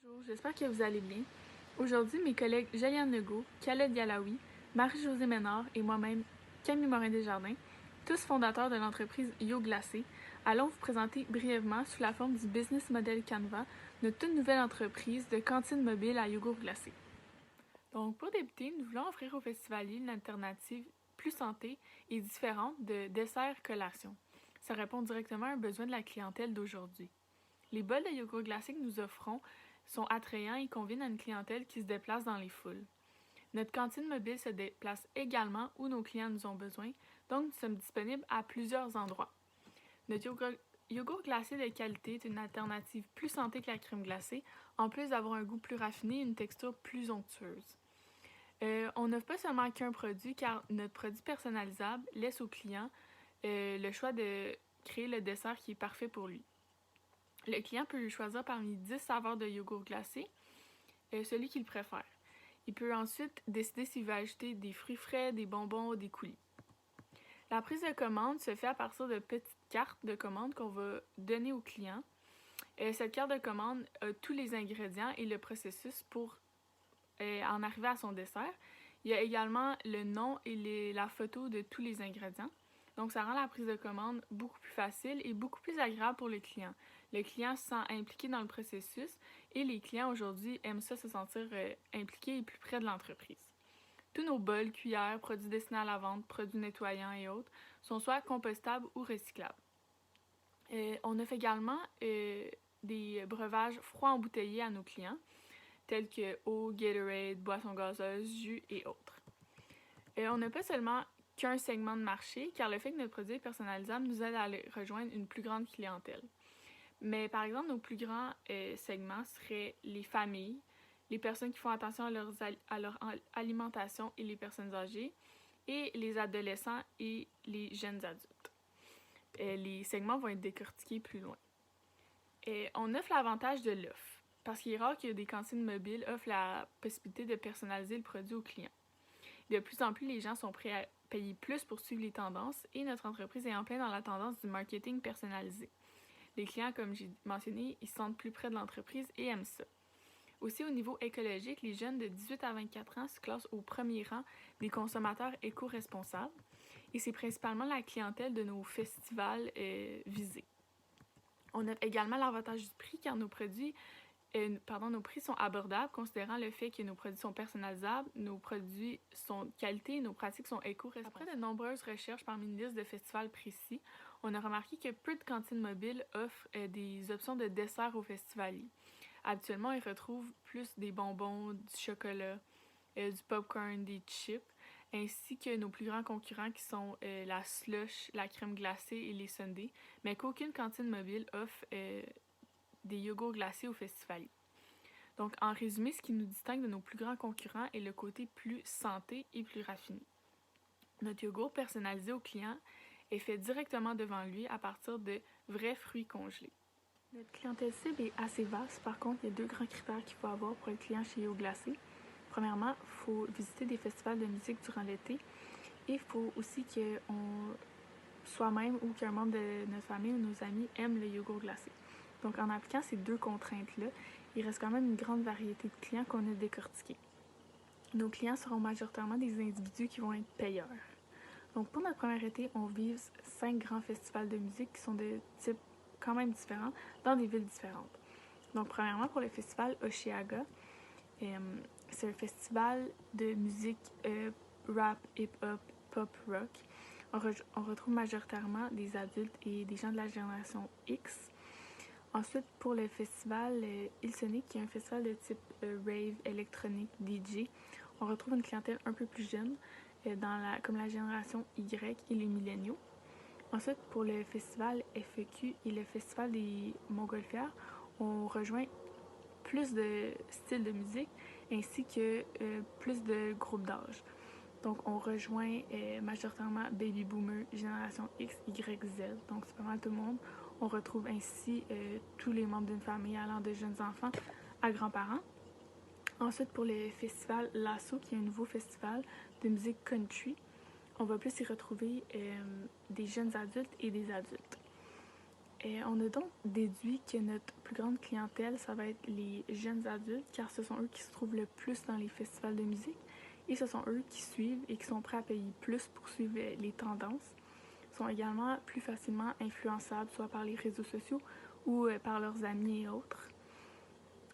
Bonjour, j'espère que vous allez bien. Aujourd'hui, mes collègues Jaliane Legault, Khaled Yalaoui, Marie-Josée Ménard et moi-même, Camille Morin-Desjardins, tous fondateurs de l'entreprise Yo Glacé, allons vous présenter brièvement, sous la forme du business model Canva, notre toute nouvelle entreprise de cantine mobile à yogourt glacé. Donc, pour débuter, nous voulons offrir aux festivaliers une alternative plus santé et différente de dessert-collation. Ça répond directement à un besoin de la clientèle d'aujourd'hui. Les bols de yogourt glacé que nous offrons sont attrayants et conviennent à une clientèle qui se déplace dans les foules. Notre cantine mobile se déplace également où nos clients nous ont besoin, donc nous sommes disponibles à plusieurs endroits. Notre yogourt glacé de qualité est une alternative plus santé que la crème glacée, en plus d'avoir un goût plus raffiné et une texture plus onctueuse. On n'offre pas seulement qu'un produit, car notre produit personnalisable laisse au client le choix de créer le dessert qui est parfait pour lui. Le client peut choisir parmi 10 saveurs de yogourt glacé, celui qu'il préfère. Il peut ensuite décider s'il veut ajouter des fruits frais, des bonbons ou des coulis. La prise de commande se fait à partir de petites cartes de commande qu'on va donner au client. Cette carte de commande a tous les ingrédients et le processus pour en arriver à son dessert. Il y a également le nom et la photo de tous les ingrédients. Donc, ça rend la prise de commande beaucoup plus facile et beaucoup plus agréable pour le client. Le client se sent impliqué dans le processus et les clients aujourd'hui aiment ça, se sentir impliqués et plus près de l'entreprise. Tous nos bols, cuillères, produits destinés à la vente, produits nettoyants et autres sont soit compostables ou recyclables. On offre également des breuvages froids embouteillés à nos clients, tels que eau, Gatorade, boissons gazeuses, jus et autres. On n'a pas seulement qu'un segment de marché, car le fait que notre produit est personnalisable nous aide à rejoindre une plus grande clientèle. Mais par exemple, nos plus grands segments seraient les familles, les personnes qui font attention à leur alimentation et les personnes âgées, et les adolescents et les jeunes adultes. Les segments vont être décortiqués plus loin. On offre l'avantage de l'offre, parce qu'il est rare que des cantines mobiles offrent la possibilité de personnaliser le produit au client. De plus en plus, les gens sont prêts à payer plus pour suivre les tendances et notre entreprise est en plein dans la tendance du marketing personnalisé. Les clients, comme j'ai mentionné, ils se sentent plus près de l'entreprise et aiment ça. Aussi, au niveau écologique, les jeunes de 18 à 24 ans se classent au premier rang des consommateurs éco-responsables et c'est principalement la clientèle de nos festivals visés. On a également l'avantage du prix car nos prix sont abordables, considérant le fait que nos produits sont personnalisables, nos produits sont de qualité et nos pratiques sont éco-responsables. Après de nombreuses recherches parmi une liste de festivals précis, on a remarqué que peu de cantines mobiles offrent des options de dessert aux festivaliers. Habituellement, ils retrouvent plus des bonbons, du chocolat, du popcorn, des chips, ainsi que nos plus grands concurrents qui sont la slush, la crème glacée et les sundaes, mais qu'aucune cantine mobile offre des yogourts glacés aux festivaliers. Donc, en résumé, ce qui nous distingue de nos plus grands concurrents est le côté plus santé et plus raffiné. Notre yogourt personnalisé au client est fait directement devant lui à partir de vrais fruits congelés. Notre clientèle cible est assez vaste, par contre, il y a 2 grands critères qu'il faut avoir pour être client chez Yo Glacé. Premièrement, il faut visiter des festivals de musique durant l'été et il faut aussi qu'on soi-même ou qu'un membre de notre famille ou nos amis aiment le yogourt glacé. Donc, en appliquant ces 2 contraintes-là, il reste quand même une grande variété de clients qu'on a décortiqués. Nos clients seront majoritairement des individus qui vont être payeurs. Donc, pour notre premier été, on vise 5 grands festivals de musique qui sont de type quand même différents dans des villes différentes. Donc, premièrement, pour le festival Osheaga, c'est un festival de musique rap, hip-hop, pop-rock. On retrouve majoritairement des adultes et des gens de la génération X. Ensuite, pour le festival Ilsonic, qui est un festival de type rave, électronique, DJ, on retrouve une clientèle un peu plus jeune, comme la génération Y et les milléniaux. Ensuite, pour le festival FEQ et le festival des Montgolfières, on rejoint plus de styles de musique ainsi que plus de groupes d'âge. Donc, on rejoint majoritairement Baby Boomer, Génération X, Y, Z. Donc, c'est pas mal tout le monde. On retrouve ainsi tous les membres d'une famille allant de jeunes enfants à grands-parents. Ensuite, pour le festival Lasso, qui est un nouveau festival de musique country, on va plus y retrouver des jeunes adultes et des adultes. On a donc déduit que notre plus grande clientèle, ça va être les jeunes adultes, car ce sont eux qui se trouvent le plus dans les festivals de musique et ce sont eux qui suivent et qui sont prêts à payer plus pour suivre les tendances. Ils sont également plus facilement influençables, soit par les réseaux sociaux ou par leurs amis et autres.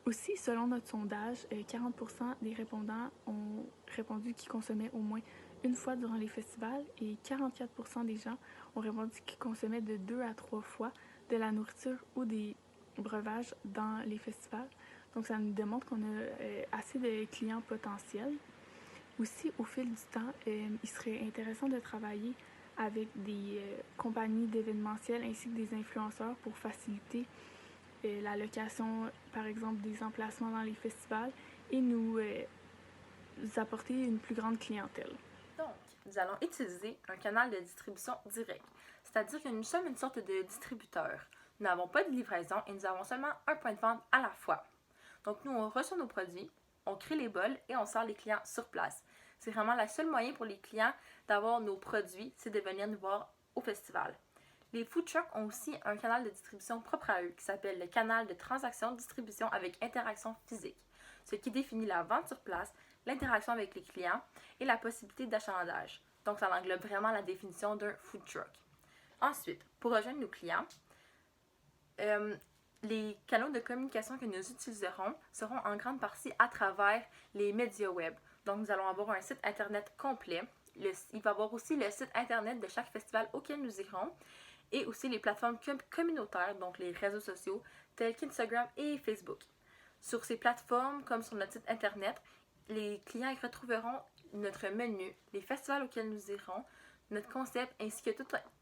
Aussi, selon notre sondage, 40% des répondants ont répondu qu'ils consommaient au moins une fois durant les festivals et 44% des gens ont répondu qu'ils consommaient de 2 à 3 fois de la nourriture ou des breuvages dans les festivals. Donc ça nous démontre qu'on a assez de clients potentiels. Aussi, au fil du temps, il serait intéressant de travailler avec des compagnies d'événementiel ainsi que des influenceurs pour faciliter la location, par exemple, des emplacements dans les festivals et nous apporter une plus grande clientèle. Donc, nous allons utiliser un canal de distribution direct, c'est-à-dire que nous sommes une sorte de distributeur. Nous n'avons pas de livraison et nous avons seulement un point de vente à la fois. Donc, nous, on reçoit nos produits, on crée les bols et on sert les clients sur place. C'est vraiment le seul moyen pour les clients d'avoir nos produits, c'est de venir nous voir au festival. Les food trucks ont aussi un canal de distribution propre à eux qui s'appelle le canal de transaction-distribution avec interaction physique, ce qui définit la vente sur place, l'interaction avec les clients et la possibilité d'achalandage. Donc, ça englobe vraiment la définition d'un food truck. Ensuite, pour rejoindre nos clients, les canaux de communication que nous utiliserons seront en grande partie à travers les médias web. Donc, nous allons avoir un site internet complet. Il va y avoir aussi le site internet de chaque festival auquel nous irons et aussi les plateformes communautaires, donc les réseaux sociaux tels qu'Instagram et Facebook. Sur ces plateformes, comme sur notre site internet, les clients y retrouveront notre menu, les festivals auxquels nous irons, notre concept ainsi que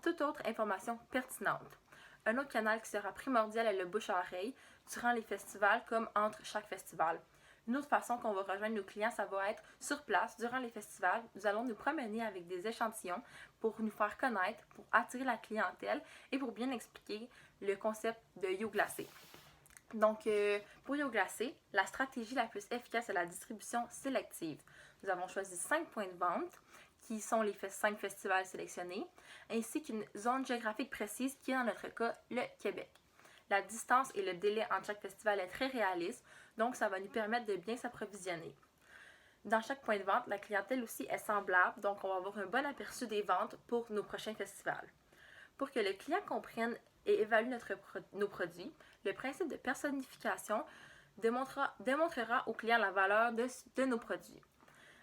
toute autre information pertinente. Un autre canal qui sera primordial est le bouche à oreille durant les festivals comme entre chaque festival. Une autre façon qu'on va rejoindre nos clients, ça va être sur place, durant les festivals. Nous allons nous promener avec des échantillons pour nous faire connaître, pour attirer la clientèle et pour bien expliquer le concept de Yo Glacé. Donc, pour Yo Glacé, la stratégie la plus efficace est la distribution sélective. Nous avons choisi 5 points de vente, qui sont les 5 festivals sélectionnés, ainsi qu'une zone géographique précise qui est dans notre cas le Québec. La distance et le délai entre chaque festival est très réaliste, donc ça va nous permettre de bien s'approvisionner. Dans chaque point de vente, la clientèle aussi est semblable, donc on va avoir un bon aperçu des ventes pour nos prochains festivals. Pour que le client comprenne et évalue nos produits, le principe de personnification démontrera au client la valeur de nos produits.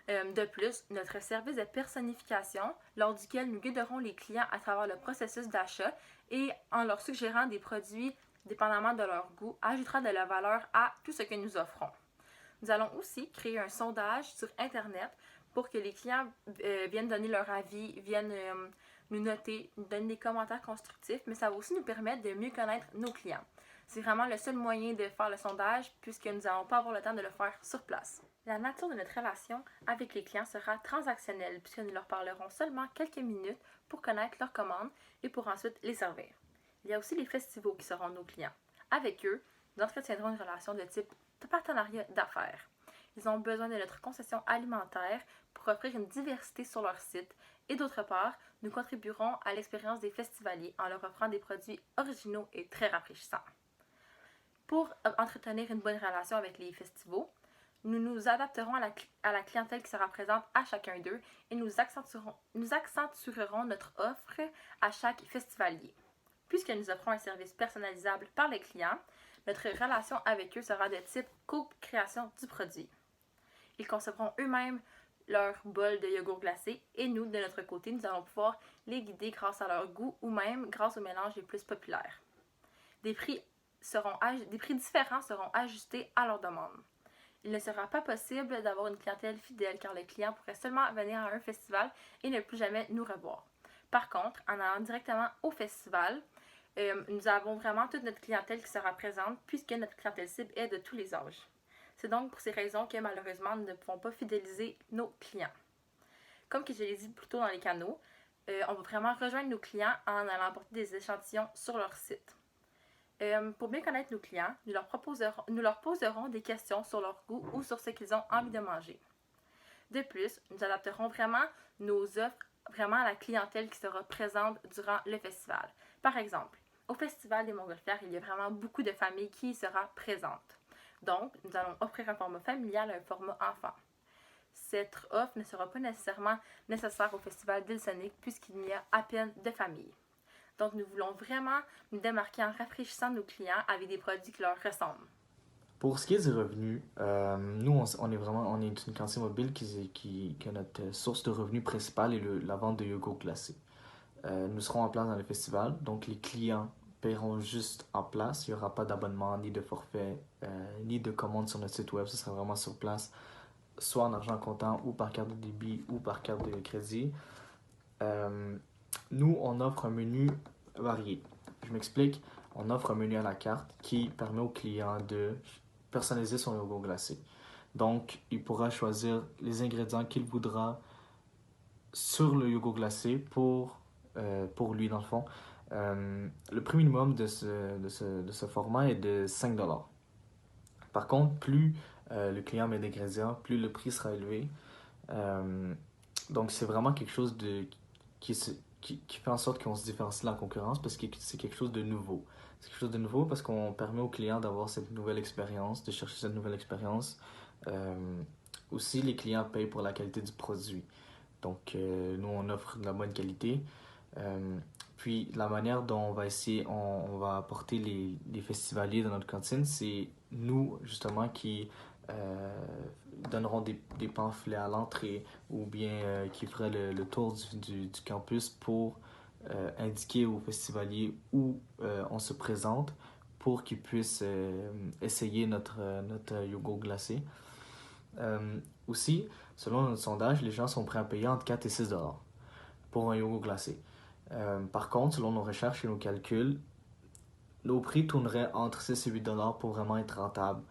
De plus, notre service de personnification, lors duquel nous guiderons les clients à travers le processus d'achat et en leur suggérant des produits dépendamment de leur goût, ajoutera de la valeur à tout ce que nous offrons. Nous allons aussi créer un sondage sur Internet pour que les clients viennent donner leur avis, viennent nous noter, nous donner des commentaires constructifs, mais ça va aussi nous permettre de mieux connaître nos clients. C'est vraiment le seul moyen de faire le sondage puisque nous n'allons pas avoir le temps de le faire sur place. La nature de notre relation avec les clients sera transactionnelle puisque nous leur parlerons seulement quelques minutes pour connaître leurs commandes et pour ensuite les servir. Il y a aussi les festivals qui seront nos clients. Avec eux, nous entretiendrons une relation de type de partenariat d'affaires. Ils ont besoin de notre concession alimentaire pour offrir une diversité sur leur site et d'autre part, nous contribuerons à l'expérience des festivaliers en leur offrant des produits originaux et très rafraîchissants. Pour entretenir une bonne relation avec les festivals, nous nous adapterons à la clientèle qui sera présente à chacun d'eux et nous accentuerons notre offre à chaque festivalier. Puisque nous offrons un service personnalisable par les clients, notre relation avec eux sera de type co-création du produit. Ils concevront eux-mêmes leur bol de yogourt glacé et nous, de notre côté, nous allons pouvoir les guider grâce à leur goût ou même grâce aux mélanges les plus populaires. Des prix différents seront ajustés à leur demande. Il ne sera pas possible d'avoir une clientèle fidèle car les clients pourraient seulement venir à un festival et ne plus jamais nous revoir. Par contre, en allant directement au festival, nous avons vraiment toute notre clientèle qui sera présente puisque notre clientèle cible est de tous les âges. C'est donc pour ces raisons que malheureusement nous ne pouvons pas fidéliser nos clients. Comme que je l'ai dit plus tôt dans les canaux, on va vraiment rejoindre nos clients en allant apporter des échantillons sur leur site. Pour bien connaître nos clients, nous leur poserons des questions sur leur goût ou sur ce qu'ils ont envie de manger. De plus, nous adapterons vraiment nos offres vraiment à la clientèle qui sera présente durant le festival. Par exemple, Au Festival des Montgolfières, il y a vraiment beaucoup de familles qui y sera présente. Donc, nous allons offrir un format familial et un format enfant. Cette offre ne sera pas nécessairement nécessaire au Festival d'Île Sonic puisqu'il y a à peine de familles. Donc, nous voulons vraiment nous démarquer en rafraîchissant nos clients avec des produits qui leur ressemblent. Pour ce qui est des revenus, nous, on est une cantine mobile qui a notre source de revenus principale et la vente de yogourts glacés. Nous serons en place dans le festival, donc les clients paieront juste en place. Il n'y aura pas d'abonnement, ni de forfait, ni de commande sur notre site web. Ce sera vraiment sur place, soit en argent comptant, ou par carte de débit, ou par carte de crédit. Nous, on offre un menu varié. Je m'explique. On offre un menu à la carte qui permet au client de personnaliser son yogourt glacé. Donc, il pourra choisir les ingrédients qu'il voudra sur le yogourt glacé pour lui, dans le fond. Le prix minimum de ce format est de 5 $. Par contre, plus le client met d'ingrédients, plus le prix sera élevé. Donc, c'est vraiment quelque chose qui fait en sorte qu'on se différencie de la concurrence parce que c'est quelque chose de nouveau. C'est quelque chose de nouveau parce qu'on permet aux clients d'avoir cette nouvelle expérience, de chercher cette nouvelle expérience. Aussi, les clients payent pour la qualité du produit. Donc, nous, on offre de la bonne qualité. Puis, la manière dont on va apporter les festivaliers dans notre cantine, c'est nous, justement, qui donneront des pamphlets à l'entrée ou bien qui feraient le tour du campus pour indiquer aux festivaliers où on se présente pour qu'ils puissent essayer notre yogourt glacé. Aussi, selon notre sondage, les gens sont prêts à payer entre 4 et 6 $ pour un yogourt glacé. Par contre, selon nos recherches et nos calculs, nos prix tourneraient entre 6 et 8 $ pour vraiment être rentable.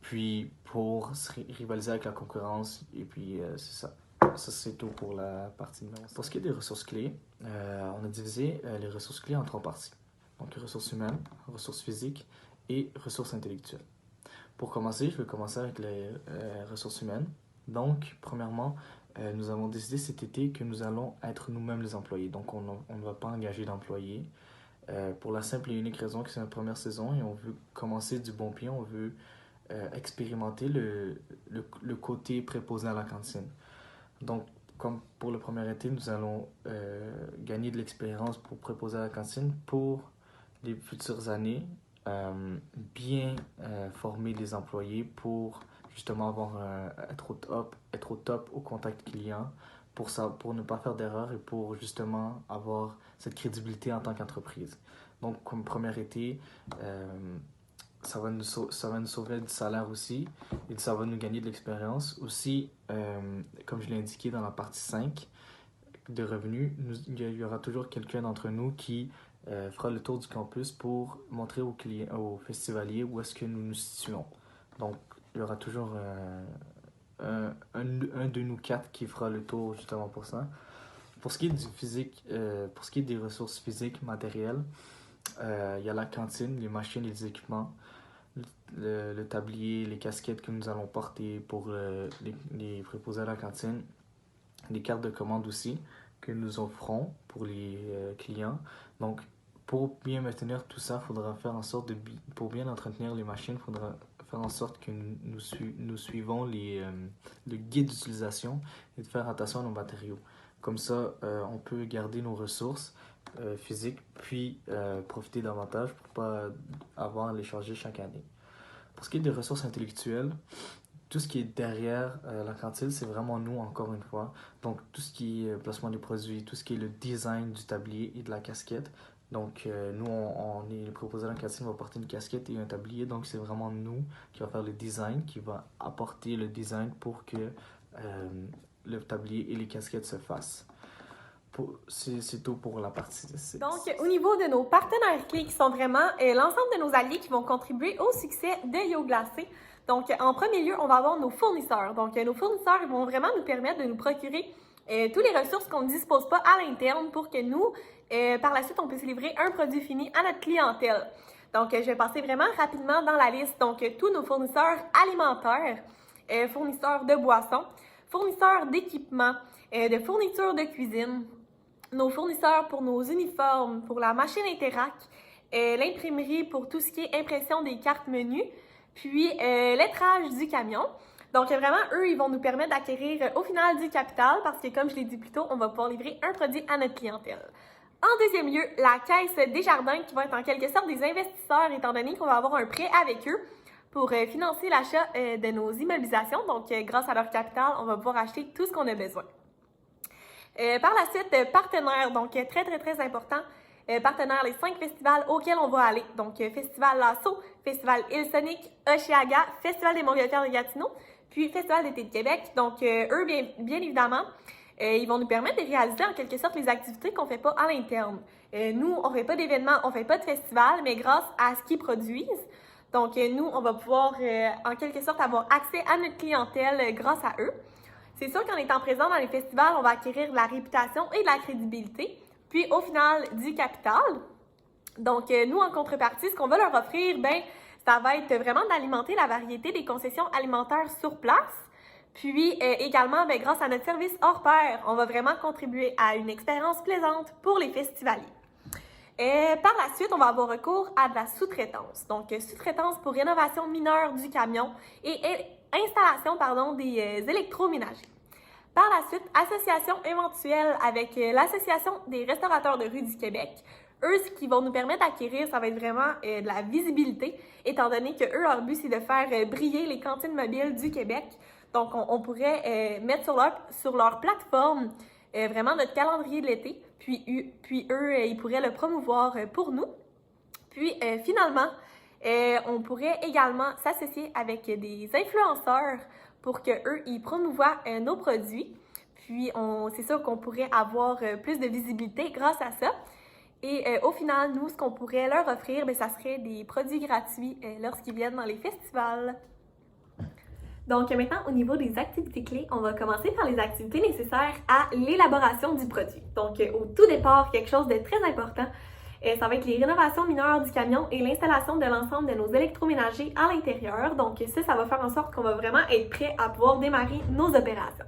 Puis pour rivaliser avec la concurrence, et puis c'est ça. Ça, c'est tout pour la partie numéro 5. Pour ce qui est des ressources clés, on a divisé les ressources clés en 3 parties. Donc, ressources humaines, ressources physiques et ressources intellectuelles. Pour commencer, je vais commencer avec les ressources humaines. Donc, premièrement, nous avons décidé cet été que nous allons être nous-mêmes les employés. Donc, on ne va pas engager d'employés pour la simple et unique raison que c'est notre première saison et on veut commencer du bon pied. On veut expérimenter le côté préposé à la cantine. Donc, comme pour le premier été, nous allons gagner de l'expérience pour préposer à la cantine pour les futures années, bien former les employés pour justement être au top au contact client, pour ne pas faire d'erreurs et pour justement avoir cette crédibilité en tant qu'entreprise. Donc, comme premier été, ça va nous sauver du salaire aussi et ça va nous gagner de l'expérience. Aussi, comme je l'ai indiqué dans la partie 5 de revenus, il y aura toujours quelqu'un d'entre nous qui fera le tour du campus pour montrer aux festivaliers où est-ce que nous nous situons. Donc, il y aura toujours un de nous 4 qui fera le tour justement pour ça. Pour ce qui est du physique, pour ce qui est des ressources physiques, matérielles, il y a la cantine, les machines et les équipements, le tablier, les casquettes que nous allons porter pour les préposés à la cantine, les cartes de commande aussi que nous offrons pour les clients. Donc, pour bien maintenir tout ça, il faudra faire en sorte pour bien entretenir les machines, il faudra faire en sorte que nous suivons le guide d'utilisation et de faire attention à nos matériaux. Comme ça, on peut garder nos ressources physiques, puis profiter davantage pour ne pas avoir à les changer chaque année. Pour ce qui est des ressources intellectuelles, tout ce qui est derrière la cantine, c'est vraiment nous, encore une fois. Donc, tout ce qui est placement des produits, tout ce qui est le design du tablier et de la casquette. Donc, nous, on est proposé dans la cantine, on va porter une casquette et un tablier. Donc, c'est vraiment nous qui va faire le design, qui va apporter le design pour que le tablier et les casquettes se fassent. C'est tout pour la partie 6. Donc, au niveau de nos partenaires clés qui sont vraiment l'ensemble de nos alliés qui vont contribuer au succès de Yo Glacé. Donc, en premier lieu, on va avoir nos fournisseurs. Donc, nos fournisseurs vont vraiment nous permettre de nous procurer toutes les ressources qu'on ne dispose pas à l'interne pour que nous, par la suite, on puisse livrer un produit fini à notre clientèle. Donc, je vais passer vraiment rapidement dans la liste. Donc, tous nos fournisseurs alimentaires, fournisseurs de boissons, fournisseurs d'équipements, de fournitures de cuisine, nos fournisseurs pour nos uniformes, pour la machine Interac, l'imprimerie pour tout ce qui est impression des cartes menus, puis lettrage du camion. Donc vraiment, eux, ils vont nous permettre d'acquérir au final du capital parce que, comme je l'ai dit plus tôt, on va pouvoir livrer un produit à notre clientèle. En deuxième lieu, la Caisse Desjardins qui va être en quelque sorte des investisseurs étant donné qu'on va avoir un prêt avec eux pour financer l'achat de nos immobilisations. Donc, grâce à leur capital, on va pouvoir acheter tout ce qu'on a besoin. Par la suite, partenaires, donc très important. Partenaires, les 5 festivals auxquels on va aller. Donc, Festival Lasso, Festival Hillsonic, Oshéaga, Festival des Montgolfières de Gatineau, puis Festival d'été de Québec. Donc, eux, bien évidemment, ils vont nous permettre de réaliser en quelque sorte les activités qu'on ne fait pas à l'interne. Nous, on ne fait pas d'événements, on ne fait pas de festival, mais grâce à ce qu'ils produisent, donc nous, on va pouvoir en quelque sorte avoir accès à notre clientèle grâce à eux. C'est sûr qu'en étant présent dans les festivals, on va acquérir de la réputation et de la crédibilité, puis au final, du capital. Donc, nous, en contrepartie, ce qu'on va leur offrir, ça va être vraiment d'alimenter la variété des concessions alimentaires sur place. Puis également, grâce à notre service hors pair, on va vraiment contribuer à une expérience plaisante pour les festivaliers. Par la suite, on va avoir recours à de la sous-traitance. Donc, sous-traitance pour rénovation mineure du camion et installation, des électroménagers. Par la suite, association éventuelle avec l'Association des restaurateurs de rue du Québec. Eux, ce qu'ils vont nous permettre d'acquérir, ça va être vraiment de la visibilité, étant donné que eux, leur but, c'est de faire briller les cantines mobiles du Québec. Donc, on pourrait mettre sur leur plateforme vraiment notre calendrier de l'été, puis eux, ils pourraient le promouvoir pour nous. Puis, finalement, on pourrait également s'associer avec des influenceurs pour qu'eux, ils promouvoient nos produits. Puis, c'est sûr qu'on pourrait avoir plus de visibilité grâce à ça. Et au final, nous, ce qu'on pourrait leur offrir, ça serait des produits gratuits lorsqu'ils viennent dans les festivals. Donc maintenant, au niveau des activités clés, on va commencer par les activités nécessaires à l'élaboration du produit. Donc au tout départ, quelque chose de très important, ça va être les rénovations mineures du camion et l'installation de l'ensemble de nos électroménagers à l'intérieur. Donc ça va faire en sorte qu'on va vraiment être prêt à pouvoir démarrer nos opérations.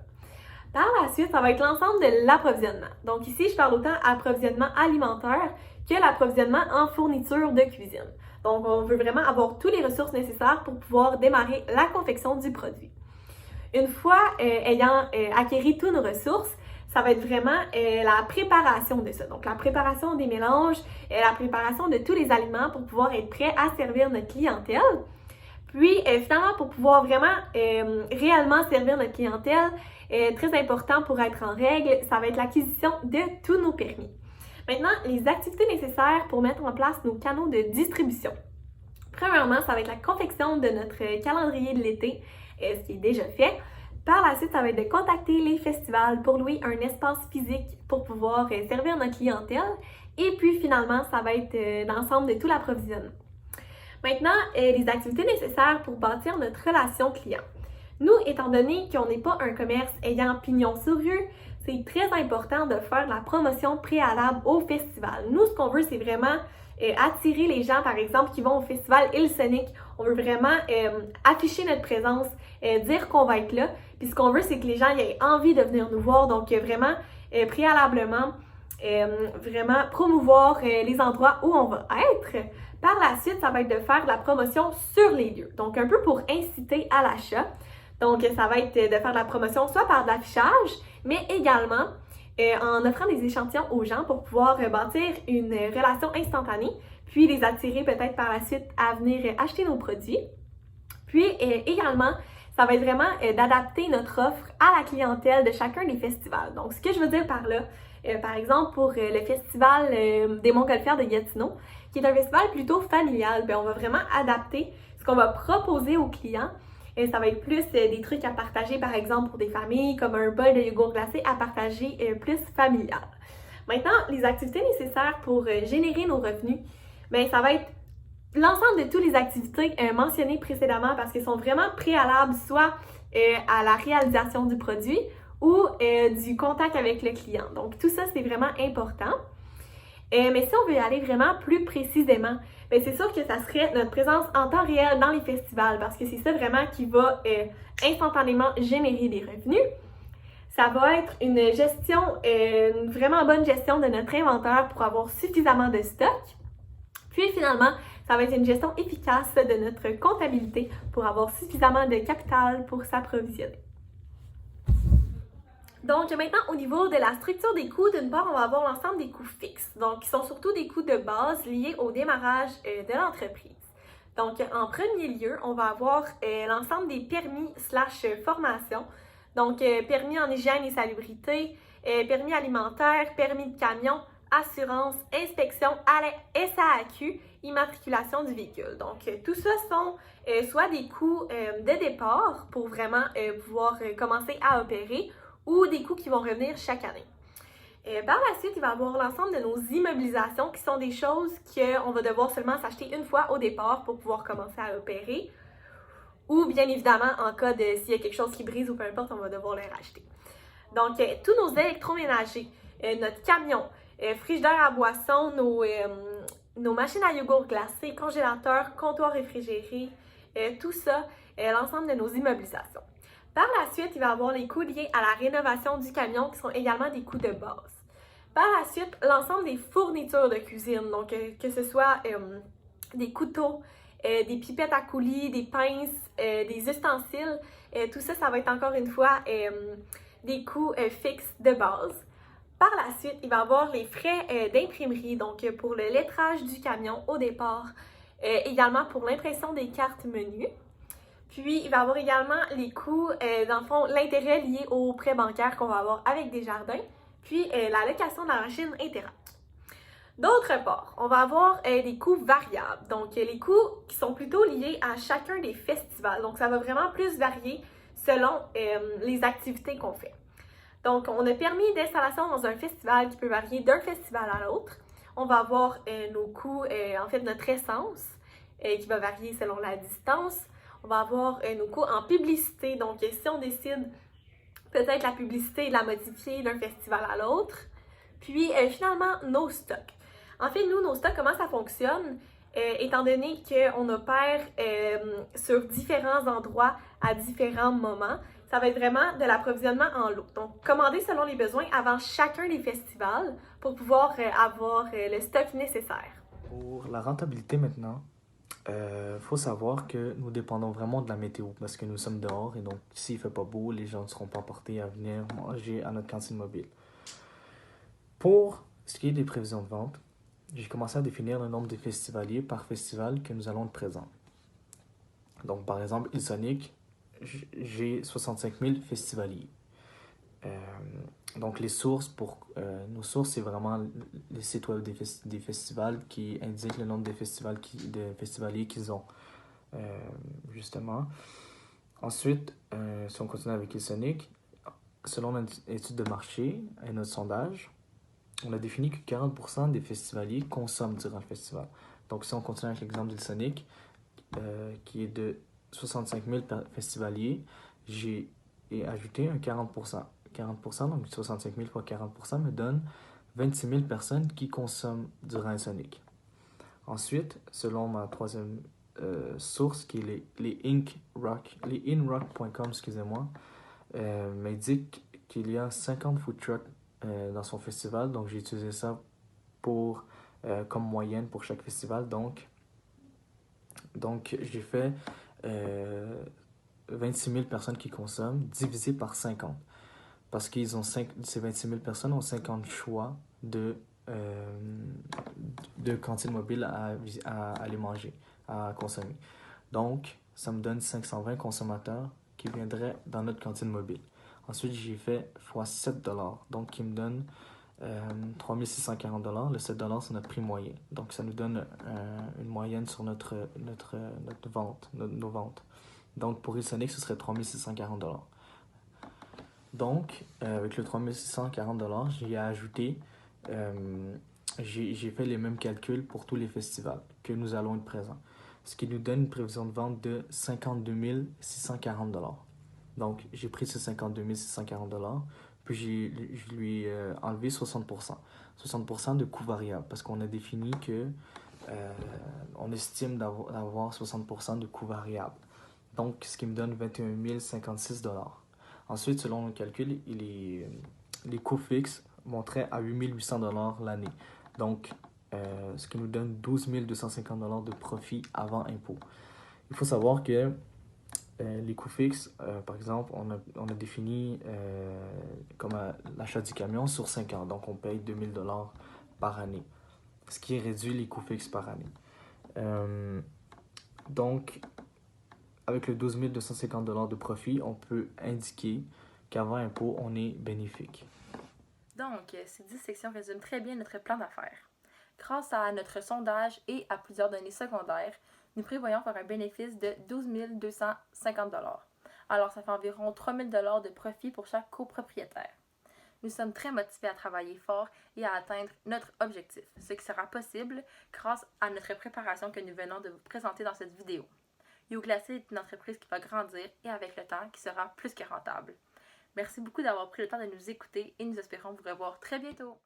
Par la suite, ça va être l'ensemble de l'approvisionnement. Donc ici, je parle autant approvisionnement alimentaire que l'approvisionnement en fourniture de cuisine. Donc, on veut vraiment avoir toutes les ressources nécessaires pour pouvoir démarrer la confection du produit. Une fois ayant acquéri toutes nos ressources, ça va être vraiment la préparation de ça. Donc, la préparation des mélanges, la préparation de tous les aliments pour pouvoir être prêt à servir notre clientèle. Puis, finalement, pour pouvoir vraiment réellement servir notre clientèle, très important pour être en règle, ça va être l'acquisition de tous nos permis. Maintenant, les activités nécessaires pour mettre en place nos canaux de distribution. Premièrement, ça va être la confection de notre calendrier de l'été, ce qui est déjà fait. Par la suite, ça va être de contacter les festivals pour louer un espace physique pour pouvoir servir notre clientèle. Et puis finalement, ça va être l'ensemble de tout l'approvisionnement. Maintenant, les activités nécessaires pour bâtir notre relation client. Nous, étant donné qu'on n'est pas un commerce ayant pignon sur rue, c'est très important de faire la promotion préalable au festival. Nous, ce qu'on veut, c'est vraiment attirer les gens, par exemple, qui vont au festival Hillsonic. On veut vraiment afficher notre présence, dire qu'on va être là. Puis ce qu'on veut, c'est que les gens aient envie de venir nous voir. Donc, vraiment, préalablement, vraiment promouvoir les endroits où on va être. Par la suite, ça va être de faire la promotion sur les lieux. Donc, un peu pour inciter à l'achat. Donc, ça va être de faire de la promotion soit par de l'affichage, mais également en offrant des échantillons aux gens pour pouvoir bâtir une relation instantanée, puis les attirer peut-être par la suite à venir acheter nos produits. Puis également, ça va être vraiment d'adapter notre offre à la clientèle de chacun des festivals. Donc, ce que je veux dire par là, par exemple, pour le festival des Montgolfières de Gatineau, qui est un festival plutôt familial, on va vraiment adapter ce qu'on va proposer aux clients. Ça va être plus des trucs à partager, par exemple, pour des familles, comme un bol de yogourt glacé à partager plus familial. Maintenant, les activités nécessaires pour générer nos revenus, ça va être l'ensemble de toutes les activités mentionnées précédemment parce qu'elles sont vraiment préalables soit à la réalisation du produit ou du contact avec le client. Donc, tout ça, c'est vraiment important. Mais si on veut aller vraiment plus précisément, c'est sûr que ça serait notre présence en temps réel dans les festivals parce que c'est ça vraiment qui va instantanément générer des revenus. Ça va être une gestion, une vraiment bonne gestion de notre inventaire pour avoir suffisamment de stock. Puis finalement, ça va être une gestion efficace de notre comptabilité pour avoir suffisamment de capital pour s'approvisionner. Donc maintenant, au niveau de la structure des coûts, d'une part, on va avoir l'ensemble des coûts fixes, donc qui sont surtout des coûts de base liés au démarrage de l'entreprise. Donc en premier lieu, on va avoir l'ensemble des permis/formation, donc permis en hygiène et salubrité, permis alimentaire, permis de camion, assurance, inspection, SAQ, immatriculation du véhicule. Donc tout ça sont soit des coûts de départ pour vraiment pouvoir commencer à opérer, ou des coûts qui vont revenir chaque année. Par la suite, il va y avoir l'ensemble de nos immobilisations qui sont des choses qu'on va devoir seulement s'acheter une fois au départ pour pouvoir commencer à opérer. Ou bien évidemment, en cas de s'il y a quelque chose qui brise ou peu importe, on va devoir les racheter. Donc, tous nos électroménagers, notre camion, frigidaire à boissons, nos machines à yogourt glacé, congélateur, comptoir réfrigéré, tout ça, l'ensemble de nos immobilisations. Par la suite, il va y avoir les coûts liés à la rénovation du camion qui sont également des coûts de base. Par la suite, l'ensemble des fournitures de cuisine, donc que ce soit des couteaux, des pipettes à coulis, des pinces, des ustensiles, tout ça, ça va être encore une fois des coûts fixes de base. Par la suite, il va y avoir les frais d'imprimerie, donc pour le lettrage du camion au départ, également pour l'impression des cartes menus. Puis, il va y avoir également les coûts, dans le fond, l'intérêt lié aux prêts bancaires qu'on va avoir avec Desjardins, puis la location de la machine Interact. D'autre part, on va avoir des coûts variables, donc les coûts qui sont plutôt liés à chacun des festivals. Donc, ça va vraiment plus varier selon les activités qu'on fait. Donc, on a permis d'installation dans un festival qui peut varier d'un festival à l'autre. On va avoir nos coûts, en fait, notre essence, qui va varier selon la distance. On va avoir nos coûts en publicité. Donc, si on décide peut-être la publicité de la modifier d'un festival à l'autre. Puis, finalement, nos stocks. En fait, nous, nos stocks, comment ça fonctionne? Étant donné qu'on opère sur différents endroits à différents moments, ça va être vraiment de l'approvisionnement en lot. Donc, commander selon les besoins avant chacun des festivals pour pouvoir avoir le stock nécessaire. Pour la rentabilité maintenant, faut savoir que nous dépendons vraiment de la météo parce que nous sommes dehors et donc s'il ne fait pas beau, les gens ne seront pas portés à venir manger à notre cantine mobile. Pour ce qui est des prévisions de vente, j'ai commencé à définir le nombre de festivaliers par festival que nous allons être présents. Donc par exemple, Ilsonic, j'ai 65 000 festivaliers. Donc les sources nos sources, c'est vraiment les sites web des festivals qui indiquent le nombre de festivaliers qu'ils ont, justement. Ensuite, si on continue avec Ilsonic, selon notre étude de marché et notre sondage, on a défini que 40% des festivaliers consomment durant le festival. Donc si on continue avec l'exemple d'Ilsonic, qui est de 65 000 festivaliers, j'ai ajouté un 40%. 40%, donc 65 000 fois 40% me donne 26 000 personnes qui consomment durant Ilsonic. Ensuite, selon ma troisième source, qui est les inrock.com, excusez-moi, m'indique qu'il y a 50 food trucks dans son festival, donc j'ai utilisé ça comme moyenne pour chaque festival. Donc j'ai fait 26 000 personnes qui consomment divisé par 50. Parce qu'ils ont ces 26 000 personnes ont 50 choix de cantines mobiles à aller manger, à consommer. Donc, ça me donne 520 consommateurs qui viendraient dans notre cantine mobile. Ensuite, j'ai fait x 7 $, donc qui me donne 3 640 $. Le 7 $, c'est notre prix moyen. Donc, ça nous donne une moyenne sur notre vente, nos ventes. Donc, pour Ilsonic, ce serait 3 640 $. Donc, avec le 3 640 $, j'ai ajouté, j'ai fait les mêmes calculs pour tous les festivals que nous allons être présents. Ce qui nous donne une prévision de vente de 52 640 $. Donc, j'ai pris ces 52 640 $, puis je lui ai enlevé 60%. 60% de coût variable, parce qu'on a défini que on estime d'avoir 60% de coût variable. Donc, ce qui me donne 21 056 $. Ensuite, selon le calcul, les coûts fixes monteraient à 8 800 $ l'année. Donc, ce qui nous donne 12 250 $ de profit avant impôt. Il faut savoir que les coûts fixes, par exemple, on a défini comme l'achat du camion sur 5 ans. Donc, on paye 2 000 $ par année, ce qui réduit les coûts fixes par année. Donc, avec le 12 250 $ de profit, on peut indiquer qu'avant impôt, on est bénéfique. Donc, ces 10 sections résument très bien notre plan d'affaires. Grâce à notre sondage et à plusieurs données secondaires, nous prévoyons faire un bénéfice de 12 250 $. Alors, ça fait environ 3 000 $ de profit pour chaque copropriétaire. Nous sommes très motivés à travailler fort et à atteindre notre objectif, ce qui sera possible grâce à notre préparation que nous venons de vous présenter dans cette vidéo. YoGlacé est une entreprise qui va grandir et avec le temps qui sera plus que rentable. Merci beaucoup d'avoir pris le temps de nous écouter et nous espérons vous revoir très bientôt.